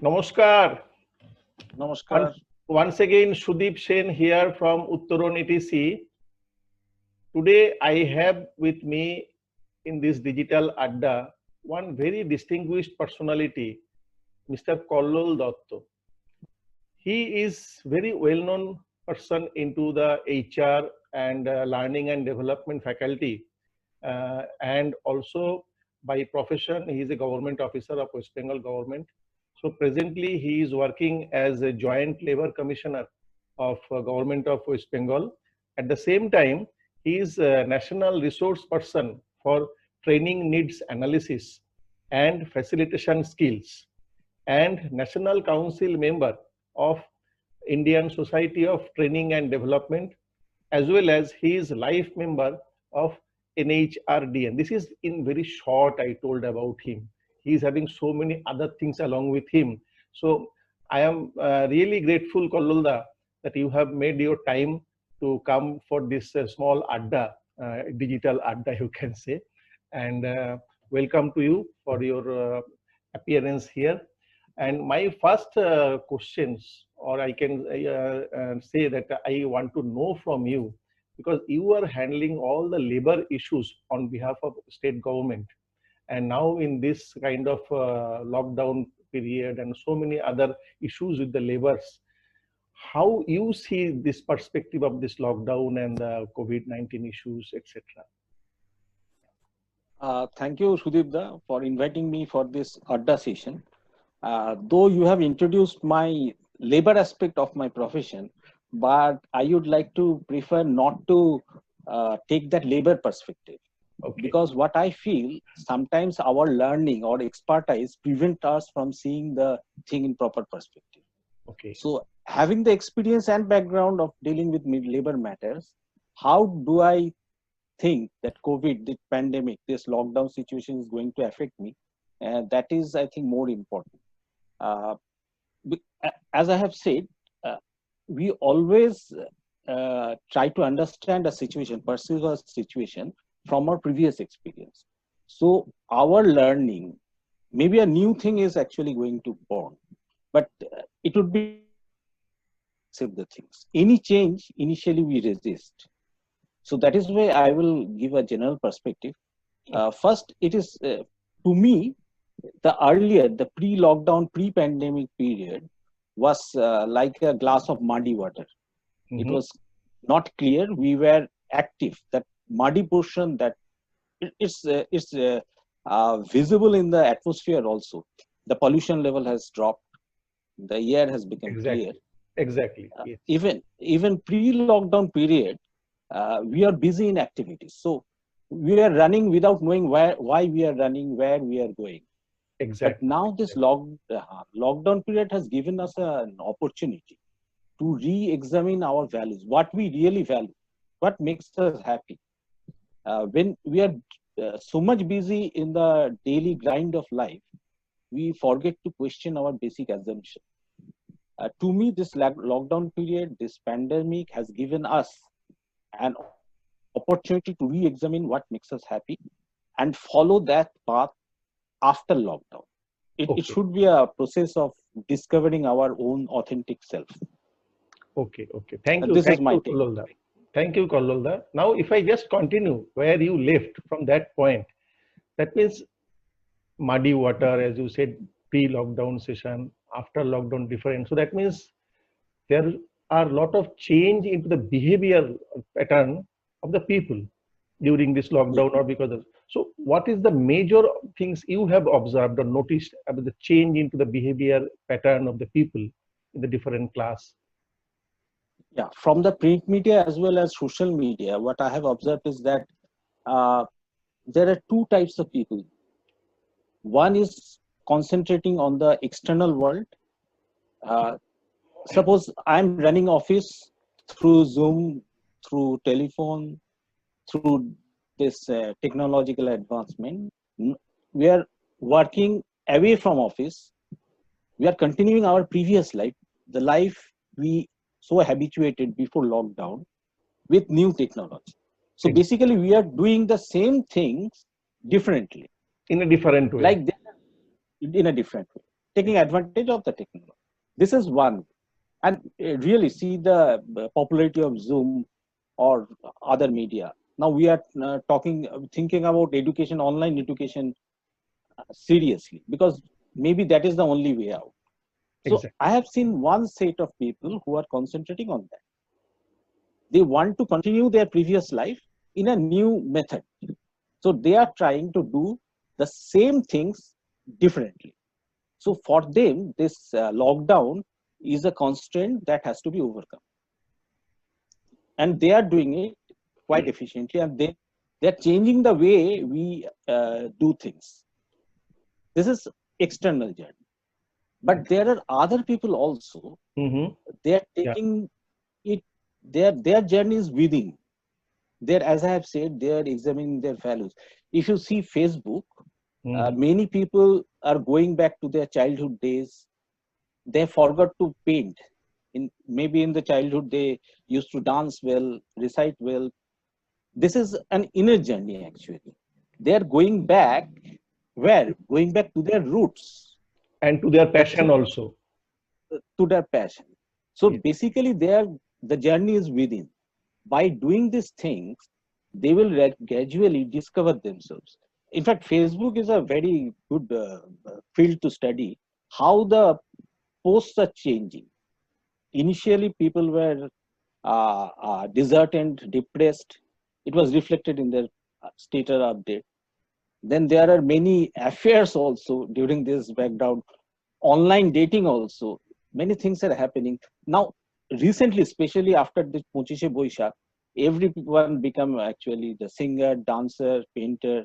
Namaskar. Namaskar. Once again, Sudeep Sen here from Uttaron ETC. Today, I have with me in this digital Adda one very distinguished personality, Mr. Kollol Dotto. He is very well-known person into the HR and learning and development faculty, and also by profession, he is a government officer of West Bengal government. So presently, he is working as a joint labor commissioner of government of West Bengal. At the same time, he is a national resource person for training needs analysis and facilitation skills, and National Council member of Indian Society of Training and Development, as well as he is life member of NHRDN. This is in very short I told about him. He is having so many other things along with him. So I am really grateful, Kollolda, that you have made your time to come for this small Adda, digital Adda, you can say. And welcome to you for your appearance here. And my first questions, or I can say that I want to know from you, because you are handling all the labor issues on behalf of state government. And now in this kind of lockdown period and so many other issues with the labors, how you see this perspective of this lockdown and the COVID-19 issues, etc. Thank you, Sudipda, for inviting me for this Adda session. Though you have introduced my labor aspect of my profession, but I would like to prefer not to take that labor perspective. Okay. Because what I feel, sometimes our learning or expertise prevent us from seeing the thing in proper perspective. Okay. So having the experience and background of dealing with labor matters, how do I think that COVID, the pandemic, this lockdown situation is going to affect me? And that is, I think, more important. As I have said, we always try to understand a situation, perceive a situation from our previous experience. So our learning, maybe a new thing is actually going to born, but it would be accept the things. Any change, initially we resist. So that is why I will give a general perspective. First, it is, to me, the earlier, the pre-lockdown, pre-pandemic period was like a glass of muddy water. Mm-hmm. It was not clear. We were active. That muddy portion, that it's visible in the atmosphere also. The pollution level has dropped. The air has become clear. Exactly. Yes. Even pre-lockdown period, we are busy in activities. So we are running without knowing why we are running, where we are going. Exactly. But now this lockdown period has given us an opportunity to re-examine our values, what we really value, what makes us happy. When we are so much busy in the daily grind of life, we forget to question our basic assumption. To me, this lockdown period, this pandemic has given us an opportunity to re-examine what makes us happy and follow that path after lockdown. It should be a process of discovering our own authentic self. Okay. Thank you. This Thank is my you, take. Kollolda. Thank you, Kollolda. Now, if I just continue where you left from that point, that means muddy water, as you said, pre-lockdown session, after lockdown different. So that means there are a lot of change into the behavior pattern of the people during this lockdown or because of. So what is the major things you have observed or noticed about the change into the behavior pattern of the people in the different class? Yeah, from the print media as well as social media, what I have observed is that there are two types of people. One is concentrating on the external world. Suppose I'm running office through Zoom, through telephone, through this technological advancement. We are working away from office. We are continuing our previous life, the life we so habituated before lockdown, with new technology. So basically, we are doing the same things differently. In a different way. Like in a different way. taking advantage of the technology. This is one. And really see the popularity of Zoom or other media. Now we are thinking about education, online education seriously, because maybe that is the only way out. So Exactly. I have seen one set of people who are concentrating on that. They want to continue their previous life in a new method. So they are trying to do the same things differently. So for them, this lockdown is a constraint that has to be overcome. And they are doing it quite efficiently, and they're changing the way we do things. This is external journey. But there are other people also, Mm-hmm. they are Yeah. taking it, their journey is within. They're, as I have said, they are examining their values. If you see Facebook, Mm-hmm. many people are going back to their childhood days. They forgot to paint. Maybe in the childhood they used to dance well, recite well. This is an inner journey actually. They are going back where? Going back to their roots, And to their the passion thing, also. to their passion. So Yes. basically, the journey is within. By doing these things, they will gradually discover themselves. In fact, Facebook is a very good field to study how the posts are changing. Initially, people were disheartened, depressed. It was reflected in their status update. Then there are many affairs also during this background, online dating also. Many things are happening. Now, recently, especially after this Pochishe Boishak, everyone become actually the singer, dancer, painter.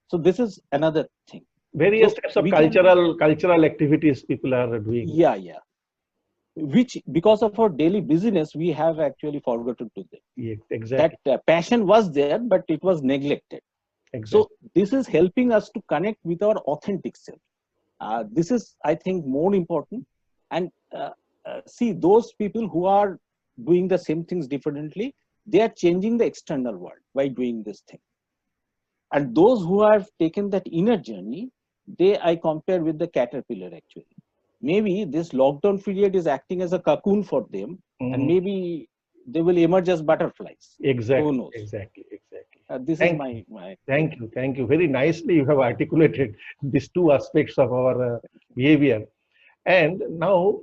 So this is another thing. Various So types of we can, cultural activities people are doing. yeah. Which because of our daily busyness, we have actually forgotten to them. Yeah, That exactly. passion was there, but it was neglected. So Exactly. this is helping us to connect with our authentic self. This is, I think, more important. And see, those people who are doing the same things differently, they are changing the external world by doing this thing. And those who have taken that inner journey, they I compare with the caterpillar actually. Maybe this lockdown period is acting as a cocoon for them, and Mm-hmm. maybe they will emerge as butterflies. Who Exactly. knows? Exactly. Exactly. This is Thank my take. Thank you. Thank you. Very nicely you have articulated these two aspects of our behavior. And now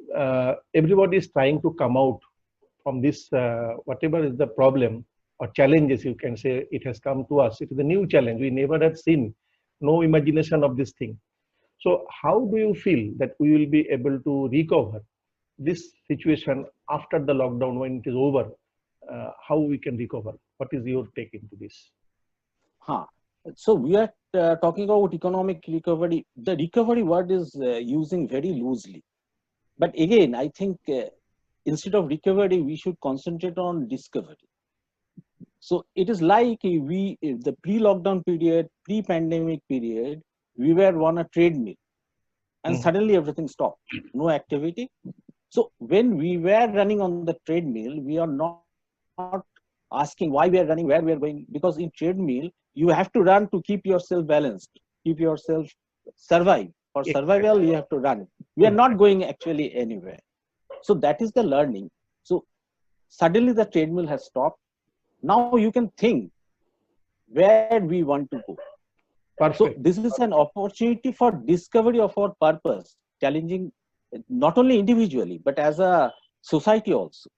everybody is trying to come out from this, whatever is the problem or challenges, you can say it has come to us. It is a new challenge. We never had seen, no imagination of this thing. So how do you feel that we will be able to recover this situation after the lockdown when it is over? How we can recover? What is your take into this? Huh. So we are talking about economic recovery. The recovery word is using very loosely. But again, I think instead of recovery, we should concentrate on discovery. So it is like the pre-lockdown period, pre-pandemic period, we were on a treadmill, and Mhm. suddenly everything stopped, no activity. So when we were running on the treadmill, we are not asking why we are running, where we are going, because in treadmill, you have to run to keep yourself balanced, keep yourself survive. For survival, Exactly. you have to run. We are not Exactly. going actually anywhere. So that is the learning. So suddenly the treadmill has stopped. Now you can think where we want to go. So Perfect. this is an opportunity for discovery of our purpose, challenging not only individually, but as a society also.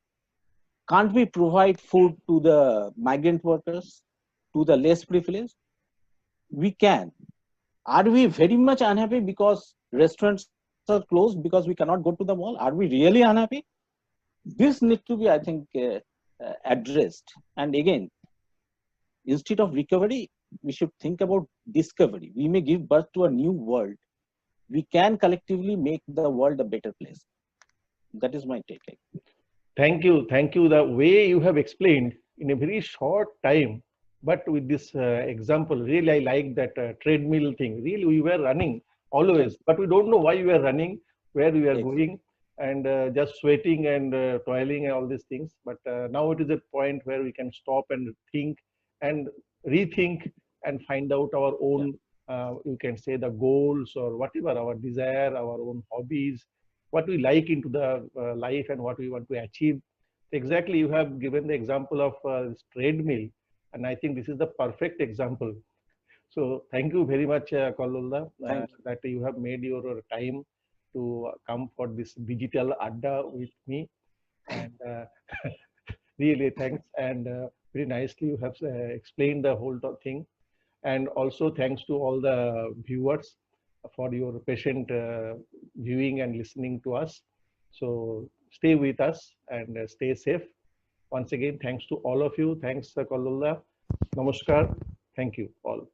Can't we provide food to the migrant workers, to the less privileged? We can. Are we very much unhappy because restaurants are closed, because we cannot go to the mall? Are we really unhappy? This needs to be, I think, addressed. And again, instead of recovery, we should think about discovery. We may give birth to a new world. We can collectively make the world a better place. That is my take. Thank you. Thank you. The way you have explained in a very short time, but with this example, really, I like that treadmill thing. Really, we were running always, but we don't know why we are running, where we are Exactly. going, and just sweating and toiling and all these things. But now it is a point where we can stop and think and rethink and find out our Yeah. own you can say the goals or whatever our desire, our own hobbies, what we like into the life and what we want to achieve. Exactly, you have given the example of this treadmill, and I think this is the perfect example. So thank you very much, Kalullah, Thank you. that you have made your time to come for this digital adda with me. And really thanks. And very nicely you have explained the whole thing. And also thanks to all the viewers for your patient viewing and listening to us. So stay with us and stay safe. Once again, thanks to all of you. Thanks, Kalullah. Namaskar. Thank you all.